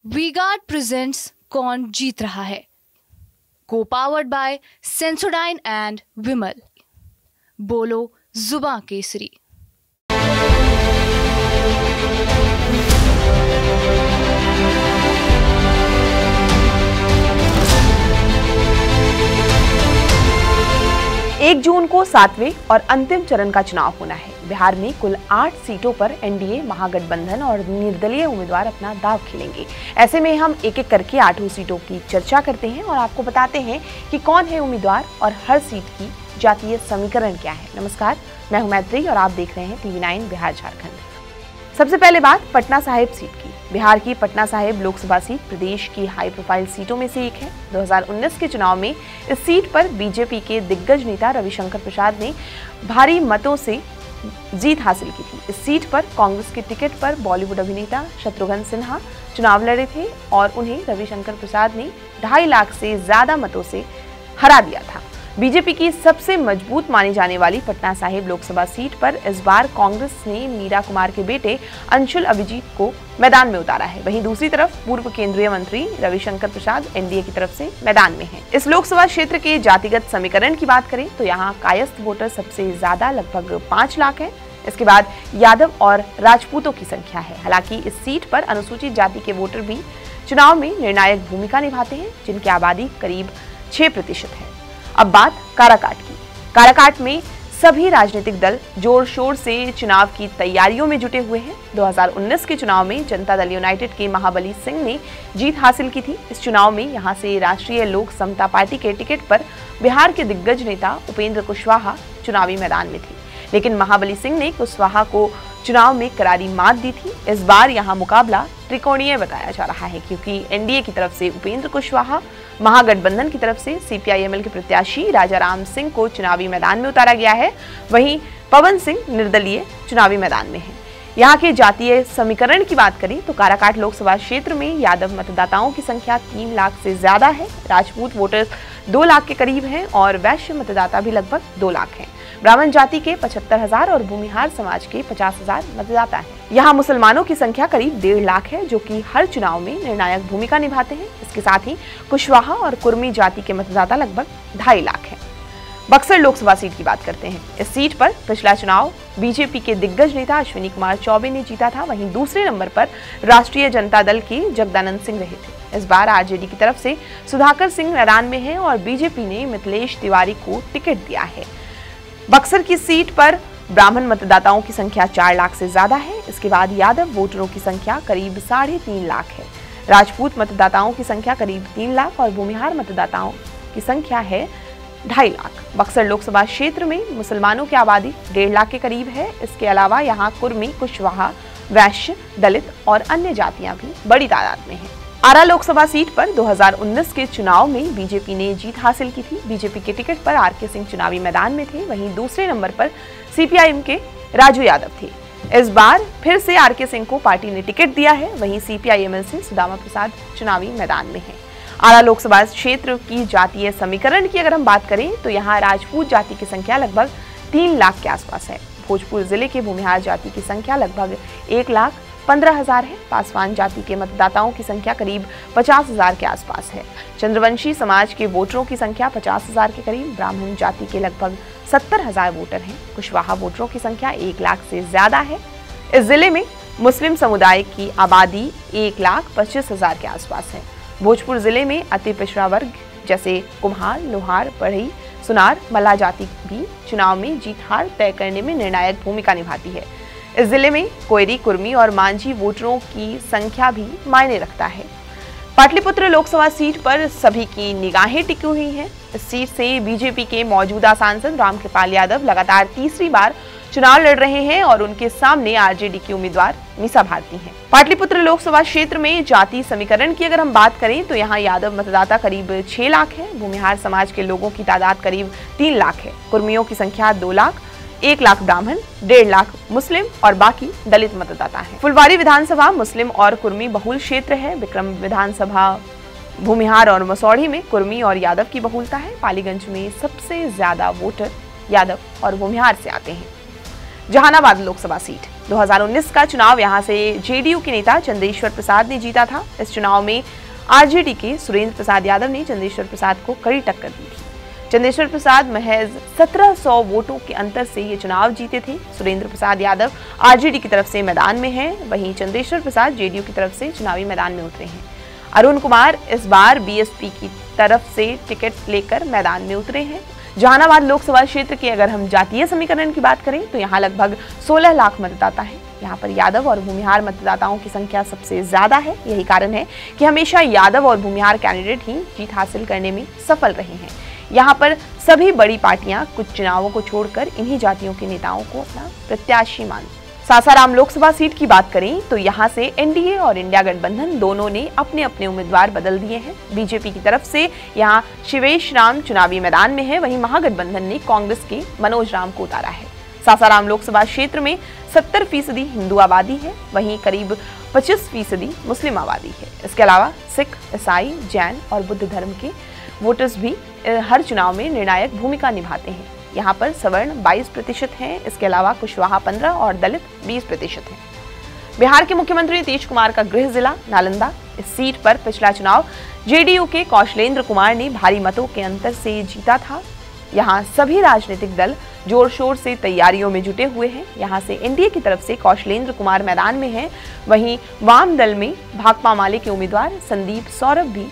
V-Guard presents कौन जीत रहा है, को पावर्ड बाय सेंसोडाइन एंड विमल। बोलो जुबां केसरी। एक जून को 7वें और अंतिम चरण का चुनाव होना है। बिहार में कुल 8 सीटों पर एनडीए, महागठबंधन और निर्दलीय उम्मीदवार अपना दांव खेलेंगे। ऐसे में हम एक एक करके 8 सीटों की चर्चा करते हैं और आपको बताते हैं कि कौन है उम्मीदवार और हर सीट की जातीय समीकरण क्या है। नमस्कार, मैं हूं मैत्री और आप देख रहे हैं TV9 बिहार झारखंड। सबसे पहले बात पटना साहिब सीट की। बिहार की पटना साहिब लोकसभा सीट प्रदेश की हाई प्रोफाइल सीटों में से एक है। 2019 के चुनाव में इस सीट पर बीजेपी के दिग्गज नेता रविशंकर प्रसाद ने भारी मतों से जीत हासिल की थी। इस सीट पर कांग्रेस के टिकट पर बॉलीवुड अभिनेता शत्रुघ्न सिन्हा चुनाव लड़े थे और उन्हें रविशंकर प्रसाद ने 2.5 लाख से ज्यादा मतों से हरा दिया था। बीजेपी की सबसे मजबूत मानी जाने वाली पटना साहिब लोकसभा सीट पर इस बार कांग्रेस ने मीरा कुमार के बेटे अंशुल अभिजीत को मैदान में उतारा है। वहीं दूसरी तरफ पूर्व केंद्रीय मंत्री रविशंकर प्रसाद एनडीए की तरफ से मैदान में हैं। इस लोकसभा क्षेत्र के जातिगत समीकरण की बात करें तो यहाँ कायस्थ वोटर सबसे ज्यादा लगभग 5 लाख है। इसके बाद यादव और राजपूतों की संख्या है। हालांकि इस सीट पर अनुसूचित जाति के वोटर भी चुनाव में निर्णायक भूमिका निभाते हैं, जिनकी आबादी करीब 6% है। अब बात काराकाट की। काराकाट में सभी राजनीतिक दल जोर शोर से चुनाव की तैयारियों में जुटे हुए हैं। 2019 के चुनाव में जनता दल यूनाइटेड के महाबली सिंह ने जीत हासिल की थी। इस चुनाव में यहां से राष्ट्रीय लोक समता पार्टी के टिकट पर बिहार के दिग्गज नेता उपेंद्र कुशवाहा चुनावी मैदान में थे, लेकिन महाबली सिंह ने कुशवाहा को चुनाव में करारी मात दी थी। इस बार यहां मुकाबला त्रिकोणीय बताया जा रहा है, क्योंकि एनडीए की तरफ से उपेंद्र कुशवाहा, महागठबंधन की तरफ से सीपीआईएमएल के प्रत्याशी राजाराम सिंह को चुनावी मैदान में उतारा गया है। वहीं पवन सिंह निर्दलीय चुनावी मैदान में है। यहाँ के जातीय समीकरण की बात करें तो काराकाट लोकसभा क्षेत्र में यादव मतदाताओं की संख्या 3 लाख से ज्यादा है। राजपूत वोटर्स 2 लाख के करीब हैं और वैश्य मतदाता भी लगभग 2 लाख हैं। ब्राह्मण जाति के 75,000 और भूमिहार समाज के 50,000 मतदाता हैं। यहाँ मुसलमानों की संख्या करीब 1.5 लाख है, जो कि हर चुनाव में निर्णायक भूमिका निभाते हैं। इसके साथ ही कुशवाहा और कुर्मी जाति के मतदाता लगभग 2.5 लाख हैं। बक्सर लोकसभा सीट की बात करते हैं। इस सीट पर पिछला चुनाव बीजेपी के दिग्गज नेता अश्विनी कुमार चौबे ने जीता था। वहीं दूसरे नंबर पर राष्ट्रीय जनता दल के जगदानंद सिंह रहे थे। इस बार आरजेडी की तरफ से सुधाकर सिंह मैदान में है और बीजेपी ने मिथिलेश तिवारी को टिकट दिया है। बक्सर की सीट पर ब्राह्मण मतदाताओं की संख्या 4 लाख से ज्यादा है। इसके बाद यादव वोटरों की संख्या करीब 3.5 लाख है। राजपूत मतदाताओं की संख्या करीब 3 लाख और भूमिहार मतदाताओं की संख्या है 2.5 लाख। बक्सर लोकसभा क्षेत्र में मुसलमानों की आबादी 1.5 लाख के करीब है। इसके अलावा यहाँ कुर्मी, कुशवाहा, वैश्य, दलित और अन्य जातियां भी बड़ी तादाद में हैं। आरा लोकसभा सीट पर 2019 के चुनाव में बीजेपी ने जीत हासिल की थी। बीजेपी के टिकट पर आरके सिंह चुनावी मैदान में थे। वहीं दूसरे नंबर पर सीपीआईएम के राजू यादव थे। इस बार फिर से आरके सिंह को पार्टी ने टिकट दिया है। वहीं सीपीआईएमएल से सुदामा प्रसाद चुनावी मैदान में है। आरा लोकसभा क्षेत्र की जातीय समीकरण की अगर हम बात करें तो यहाँ राजपूत जाति की संख्या लगभग 3 लाख के आसपास है। भोजपुर जिले के भूमिहार जाति की संख्या लगभग 1,15,000 है। पासवान जाति के मतदाताओं की संख्या करीब 50,000 के आसपास है। चंद्रवंशी समाज के वोटरों की संख्या 50,000 के करीब। ब्राह्मण जाति के लगभग 70,000 वोटर हैं। कुशवाहा वोटरों की संख्या 1 लाख से ज्यादा है। इस जिले में मुस्लिम समुदाय की आबादी 1,25,000 के आसपास है। भोजपुर जिले में अति पिछड़ा वर्ग जैसे कुम्हार, लोहार, बढ़ई, सुनार, मल्लाह जाति भी चुनाव में जीत हार तय करने में निर्णायक भूमिका निभाती है। इस जिले में कोयरी, कुर्मी और मांझी वोटरों की संख्या भी मायने रखता है। पाटलिपुत्र लोकसभा सीट पर सभी की निगाहें टिकी हुई हैं। इस सीट से बीजेपी के मौजूदा सांसद रामकृपाल यादव लगातार तीसरी बार चुनाव लड़ रहे हैं और उनके सामने आरजेडी की उम्मीदवार मीसा भारती हैं। पाटलिपुत्र लोकसभा क्षेत्र में जाति समीकरण की अगर हम बात करें तो यहाँ यादव मतदाता करीब 6 लाख है। भूमिहार समाज के लोगों की तादाद करीब 3 लाख है। कुर्मियों की संख्या 2 लाख, 1 लाख ब्राह्मण, 1.5 लाख मुस्लिम और बाकी दलित मतदाता हैं। फुलवारी विधानसभा मुस्लिम और कुर्मी बहुल क्षेत्र है। विक्रम विधानसभा भूमिहार और मसौढ़ी में कुर्मी और यादव की बहुलता है। पालीगंज में सबसे ज्यादा वोटर यादव और भूमिहार से आते हैं। जहानाबाद लोकसभा सीट 2019 का चुनाव यहां से जेडीयू के नेता चंदेश्वर प्रसाद ने जीता था। इस चुनाव में आरजेडी के सुरेंद्र प्रसाद यादव ने चंदेश्वर प्रसाद को कड़ी टक्कर दी थी। चंदेश्वर प्रसाद महज 1700 वोटों के अंतर से ये चुनाव जीते थे। सुरेंद्र प्रसाद यादव आरजेडी की तरफ से मैदान में हैं, वहीं चंदेश्वर प्रसाद जेडीयू की तरफ से चुनावी मैदान में उतरे हैं। अरुण कुमार इस बार बीएसपी की तरफ से टिकट लेकर मैदान में उतरे हैं। जहानाबाद लोकसभा क्षेत्र के अगर हम जातीय समीकरण की बात करें तो यहाँ लगभग 16 लाख मतदाता हैं। यहाँ पर यादव और भूमिहार मतदाताओं की संख्या सबसे ज्यादा है। यही कारण है कि हमेशा यादव और भूमिहार कैंडिडेट ही जीत हासिल करने में सफल रहे हैं। यहाँ पर सभी बड़ी पार्टियां कुछ चुनावों को छोड़कर इन्हीं जातियों के नेताओं को अपना प्रत्याशी मानती। सासाराम लोकसभा सीट की बात करें तो यहाँ से एनडीए और इंडिया गठबंधन दोनों ने अपने अपने उम्मीदवार बदल दिए हैं। बीजेपी की तरफ से यहाँ शिवेश राम चुनावी मैदान में है, वहीं महागठबंधन ने कांग्रेस के मनोज राम को उतारा है। सासाराम लोकसभा क्षेत्र में 70% हिंदू आबादी है, वहीं करीब 25% मुस्लिम आबादी है। इसके अलावा सिख, ईसाई, जैन और बुद्ध धर्म के वोटर्स भी हर चुनाव में निर्णायक भूमिका निभाते हैं। यहाँ पर सवर्ण 22% हैं, इसके अलावा कुशवाहा 15% और दलित 20% हैं। बिहार के मुख्यमंत्री नीतीश कुमार का गृह जिला नालंदा, इस सीट पर पिछला चुनाव जेडीयू के कौशलेंद्र कुमार ने भारी मतों के अंतर से जीता था। यहाँ सभी राजनीतिक दल जोर शोर से तैयारियों में जुटे हुए हैं। यहाँ से एनडीए की तरफ से कौशलेंद्र कुमार मैदान में हैं, वहीं वाम दल में भाकपा माले के उम्मीदवार संदीप सौरभ भी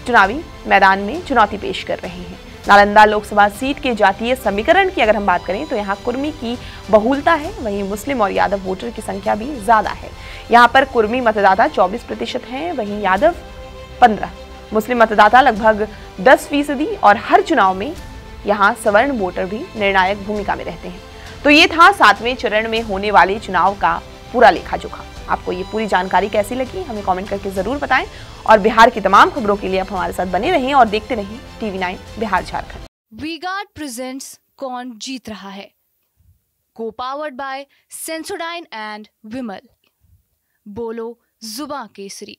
चुनावी मैदान में चुनौती पेश कर रहे हैं। नालंदा लोकसभा सीट के जातीय समीकरण की अगर हम बात करें तो यहाँ कुर्मी की बहुलता है, वहीं मुस्लिम और यादव वोटर की संख्या भी ज्यादा है। यहाँ पर कुर्मी मतदाता 24% हैं, वहीं यादव 15%, मुस्लिम मतदाता लगभग 10% और हर चुनाव में यहाँ सवर्ण वोटर भी निर्णायक भूमिका में रहते हैं। तो ये था 7वें चरण में होने वाले चुनाव का पूरा लेखा जोखा। आपको ये पूरी जानकारी कैसी लगी हमें कमेंट करके जरूर बताएं और बिहार की तमाम खबरों के लिए आप हमारे साथ बने रहें और देखते रहें TV9 बिहार झारखंड। वी-गार्ड प्रेजेंट्स कौन जीत रहा है, को पावर्ड बाय सेंसोडाइन एंड विमल। बोलो जुबां केसरी।